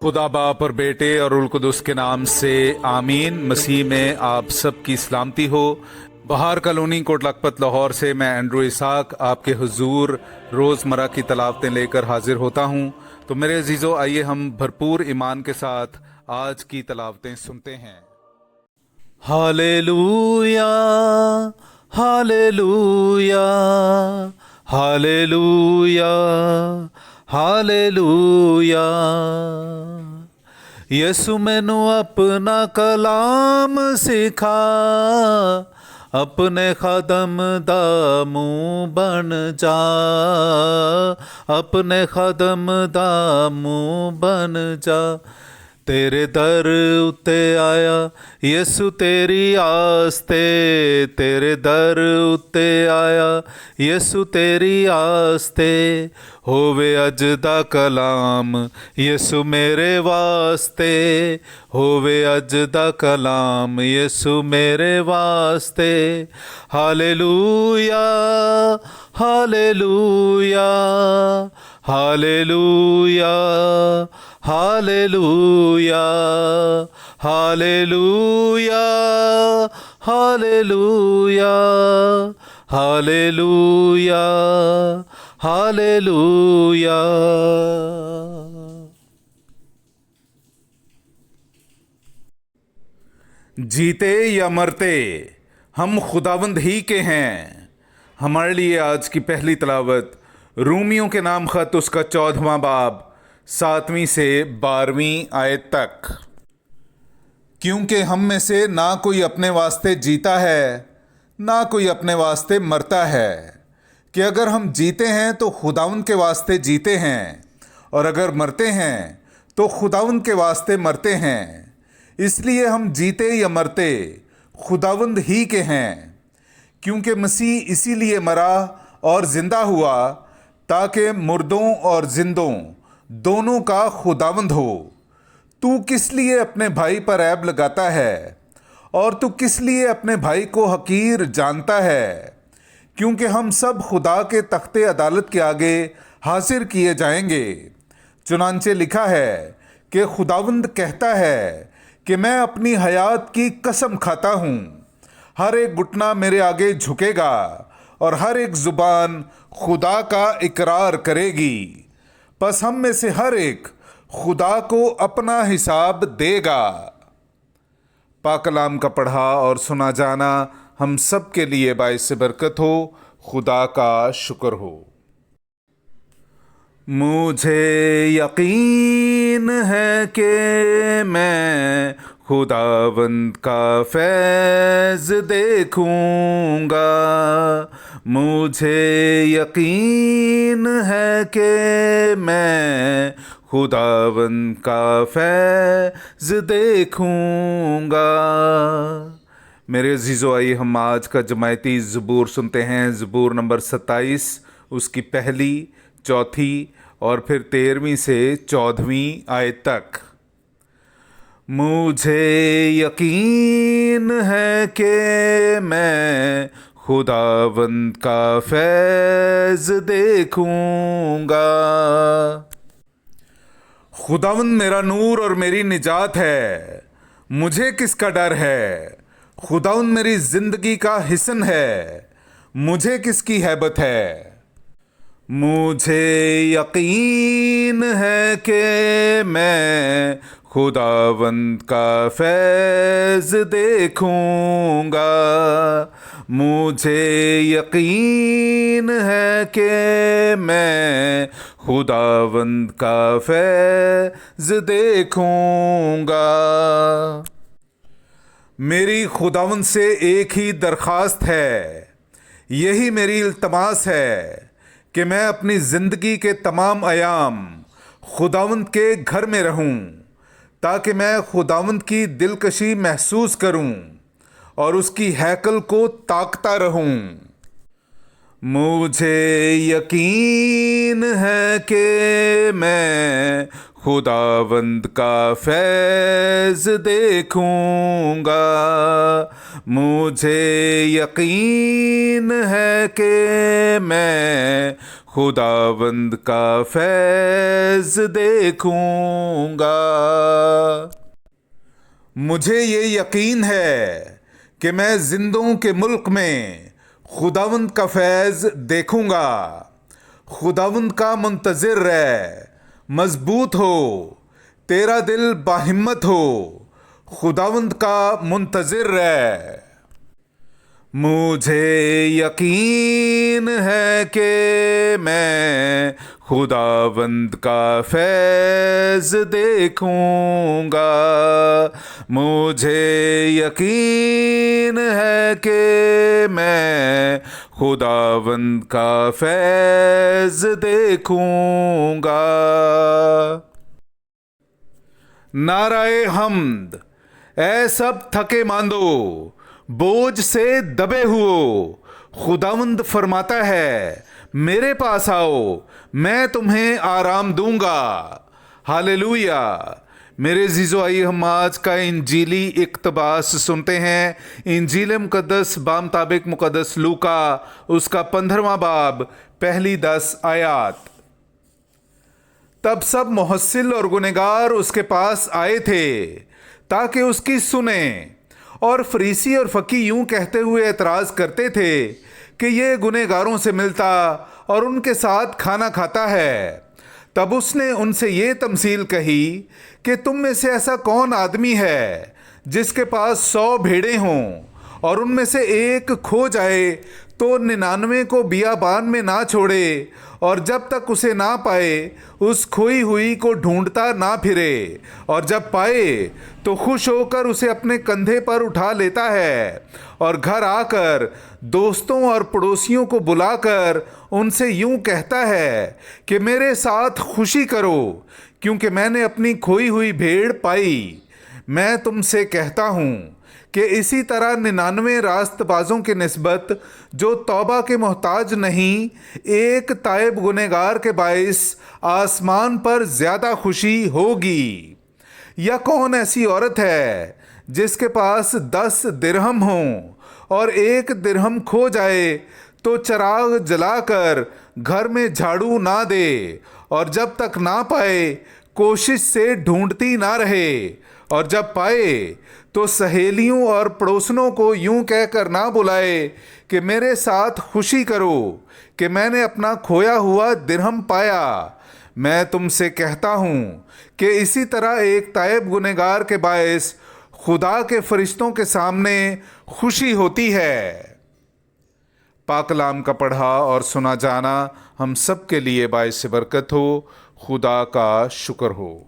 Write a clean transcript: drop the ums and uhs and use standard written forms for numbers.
खुदा बाप और बेटे और उल कुदस के नाम से आमीन। मसीह में आप सबकी सलामती हो। बहार कॉलोनी कोट लखपत लाहौर से मैं एंड्रू इसाक आपके हुजूर रोज़मर्रा की तलावतें लेकर हाजिर होता हूँ। तो मेरे अजीज़ों, आइए हम भरपूर ईमान के साथ आज की तलावतें सुनते हैं। Hallelujah, hallelujah, hallelujah, hallelujah. Yesu मैनू अपना कलाम सिखा, अपने खादम दा मुंह बन जा, अपने खादम दा मुंह बन जा। तेरे दर उत्ते आया यसु तेरी आस्ते, तेरे दर उत्ते आया यसु तेरी आस्ते। होवे अज दा कलाम यसु मेरे वास्ते, होवे अज दा कलाम यसु मेरे वास्ते। Hallelujah, hallelujah, hallelujah, hallelujah, hallelujah, hallelujah, hallelujah, hallelujah. जीते या मरते हम खुदावंद ही के हैं। हमारे लिए आज की पहली तलावत रूमियों के नाम खत उसका 14वां बाब 7वीं से 12वीं आयत तक। क्योंकि हम में से ना कोई अपने वास्ते जीता है, ना कोई अपने वास्ते मरता है, कि अगर हम जीते हैं तो खुदावंद के वास्ते जीते हैं, और अगर मरते हैं तो खुदावंद के वास्ते मरते हैं। इसलिए हम जीते या मरते खुदावंद ही के हैं। क्योंकि मसीह इसीलिए मरा और ज़िंदा हुआ ताकि मुर्दों और जिंदों दोनों का खुदावंद हो। तू किस लिए अपने भाई पर ऐब लगाता है, और तू किस लिए अपने भाई को हकीर जानता है? क्योंकि हम सब खुदा के तख्ते अदालत के आगे हाजिर किए जाएंगे। चुनांचे लिखा है कि खुदावंद कहता है कि मैं अपनी हयात की कसम खाता हूँ, हर एक घुटना मेरे आगे झुकेगा और हर एक जुबान खुदा का इकरार करेगी। बस हम में से हर एक खुदा को अपना हिसाब देगा। पाक कलाम का पढ़ा और सुना जाना हम सब के लिए बाइस बरकत हो। खुदा का शुक्र हो। मुझे यकीन है कि मैं खुदावंद का फैज़ देखूंगा। मुझे यकीन है कि मैं खुदावंद का फैज़ देखूंगा। मेरे अजीज़ों, आइए हम आज का जमायती ज़बूर सुनते हैं। ज़बूर नंबर 27, उसकी पहली, चौथी और फिर 13वीं से 14वीं आयत तक। मुझे यकीन है कि मैं खुदावंद का फैज़ देखूंगा। खुदावंद मेरा नूर और मेरी निजात है, मुझे किसका डर है? खुदावंद मेरी जिंदगी का हिसन है, मुझे किसकी हैबत है? मुझे यकीन है कि मैं खुदावंद का फैज़ देखूंगा। मुझे यकीन है कि मैं खुदावंद का फैज़ देखूंगा। मेरी खुदावंद से एक ही दरख्वास्त है, यही मेरी इल्तमास है कि मैं अपनी ज़िंदगी के तमाम अयाम खुदावंद के घर में रहूं, ताकि मैं खुदावंद की दिलकशी महसूस करूं और उसकी हैकल को ताकता रहूं। मुझे यकीन है कि मैं खुदावंद का फैज़ देखूंगा। मुझे यकीन है कि मैं खुदावंद का फैज़ देखूंगा। मुझे ये यकीन है कि मैं जिंदों के मुल्क में खुदावंद का फैज़ देखूंगा। खुदावंद का मुंतज़िर रह, मजबूत हो, तेरा दिल बाहिम्मत हो, खुदावंद का मुंतज़िर रह। मुझे यकीन है कि मैं खुदावंद का फैज़ देखूंगा। मुझे यकीन है कि मैं खुदावंद का फैज़ देखूंगा। नाराए हम्द। ऐ सब थके मांदो, बोझ से दबे हुओ, खुदावंद फरमाता है, मेरे पास आओ, मैं तुम्हें आराम दूंगा। हालेलुया। मेरे जीजो, आइए हम आज का इंजीली इक्तबास सुनते हैं। इंजील मुकद्दस बामुताबिक मुकद्दस लूका, उसका 15वां बाब, पहली 10 आयात। तब सब मुहस्सिल और गुनहगार उसके पास आए थे ताकि उसकी सुने। और फरीसी और फकी यूं कहते हुए एतराज़ करते थे कि ये गुनहगारों से मिलता और उनके साथ खाना खाता है। तब उसने उनसे ये तमसील कही कि तुम में से ऐसा कौन आदमी है जिसके पास 100 भेड़ें हों और उनमें से एक खो जाए तो 99 को बियाबान में ना छोड़े और जब तक उसे ना पाए उस खोई हुई को ढूंढता ना फिरे, और जब पाए तो खुश होकर उसे अपने कंधे पर उठा लेता है और घर आकर दोस्तों और पड़ोसियों को बुलाकर उनसे यूं कहता है कि मेरे साथ खुशी करो क्योंकि मैंने अपनी खोई हुई भेड़ पाई। मैं तुमसे कहता हूँ कि इसी तरह 99 रास्तबाजों के निस्बत जो तौबा के मोहताज नहीं, एक ताइब गुनहगार के बाइस आसमान पर ज़्यादा खुशी होगी। या कौन ऐसी औरत है जिसके पास 10 दिरहम हों और एक दिरहम खो जाए तो चराग जलाकर घर में झाड़ू ना दे और जब तक ना पाए कोशिश से ढूंढती ना रहे, और जब पाए तो सहेलियों और पड़ोसनों को यूं कहकर ना बुलाए कि मेरे साथ खुशी करो कि मैंने अपना खोया हुआ दिरहम पाया। मैं तुमसे कहता हूँ कि इसी तरह एक ताइब गुनहगार के बाइस खुदा के फरिश्तों के सामने खुशी होती है। पाक कलाम का पढ़ा और सुना जाना हम सब के लिए बाइस बरकत हो। खुदा का शुक्र हो।